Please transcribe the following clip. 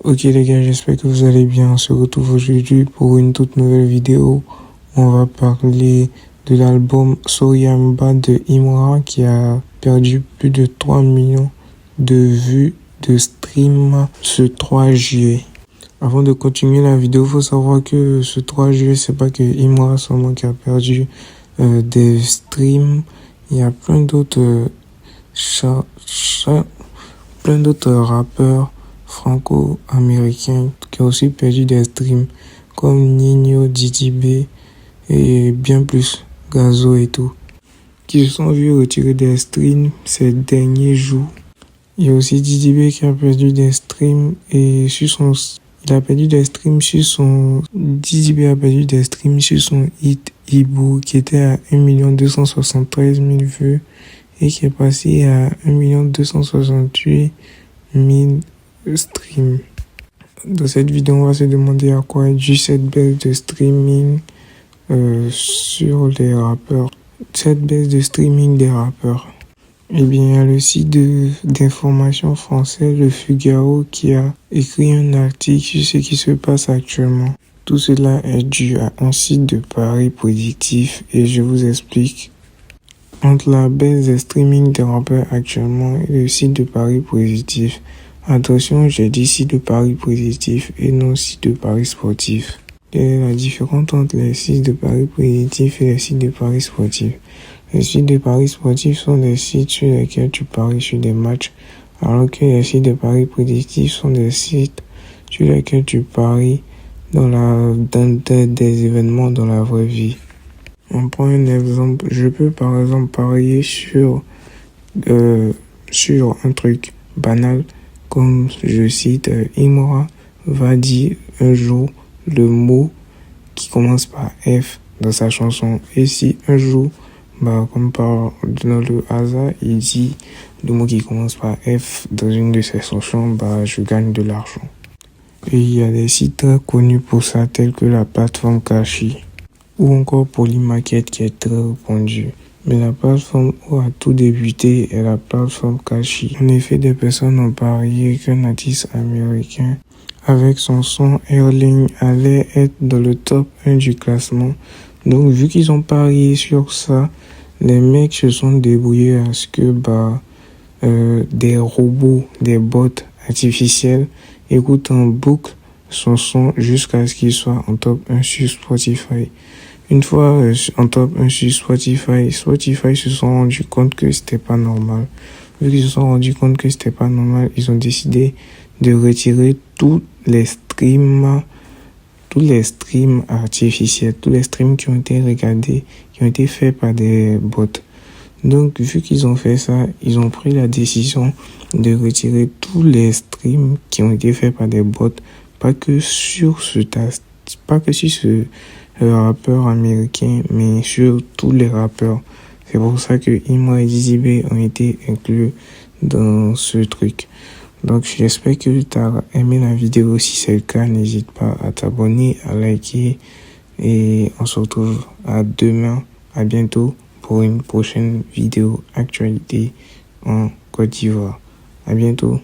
Ok les gars, j'espère que vous allez bien. On se retrouve aujourd'hui pour une toute nouvelle vidéo. On va parler de l'album Soyamba de Imra qui a perdu plus de 3 millions de vues de stream ce 3 juillet. Avant de continuer la vidéo, il faut savoir que ce 3 juillet, c'est pas que Imra seulement qui a perdu des streams. Il y a plein d'autres rappeurs franco-américains qui ont aussi perdu des streams comme Nino, Didi B et bien plus, Gazo et tout, qui se sont vus retirer des streams ces derniers jours. Il y a aussi Didi B qui a perdu des streams et il a perdu des streams sur son Didi B a perdu des streams sur son hit Ibu qui était à 1 273 000 vues et qui est passé à 1 268 000 streams. Dans cette vidéo, on va se demander à quoi est due cette baisse de streaming sur les rappeurs. Cette baisse de streaming des rappeurs. Eh bien, il y a le site d'information français, Le Figaro, qui a écrit un article sur ce qui se passe actuellement. Tout cela est dû à un site de paris prédictif et je vous explique. Entre la baisse des streaming des rappeurs actuellement et le site de paris positif. Attention, j'ai dit site de paris positif et non site de paris sportif. Quelle est la différence entre les sites de paris positif et les sites de paris sportif? Les sites de paris sportifs sont des sites sur lesquels tu paries sur des matchs, alors que les sites de paris prédictifs sont des sites sur lesquels tu paries dans des événements dans la vraie vie. On prend un exemple. Je peux par exemple parier sur un truc banal, comme je cite, Imra va dire un jour le mot qui commence par F dans sa chanson. Et si un jour, comme dans le hasard, il dit le mot qui commence par F dans une de ses chansons, je gagne de l'argent. Et il y a des sites très connus pour ça, tels que la plateforme Kashi ou encore Polymarket qui est très répandue. Mais la plateforme où a tout débuté est la plateforme Kashi. En effet, des personnes ont parié qu'un artiste américain avec son son Erling allait être dans le top 1 du classement. Donc, vu qu'ils ont parié sur ça, les mecs se sont débrouillés à ce que des robots, des bots artificiels écoutent en boucle son son jusqu'à ce qu'il soit en top 1 sur Spotify. Une fois en top 1 sur Spotify se sont rendus compte que c'était pas normal. Vu qu'ils se sont rendus compte que c'était pas normal, ils ont décidé de retirer tous les streams artificiels, tous les streams qui ont été regardés, qui ont été faits par des bots. Donc, vu qu'ils ont fait ça, ils ont pris la décision de retirer tous les streams qui ont été faits par des bots, pas que sur ce rappeur américain, mais sur tous les rappeurs. C'est pour ça que Imra et Didi B ont été inclus dans ce truc. Donc j'espère que tu as aimé la vidéo. Si c'est le cas, n'hésite pas à t'abonner, à liker et on se retrouve à demain, à bientôt pour une prochaine vidéo actualité en Côte d'Ivoire. À bientôt.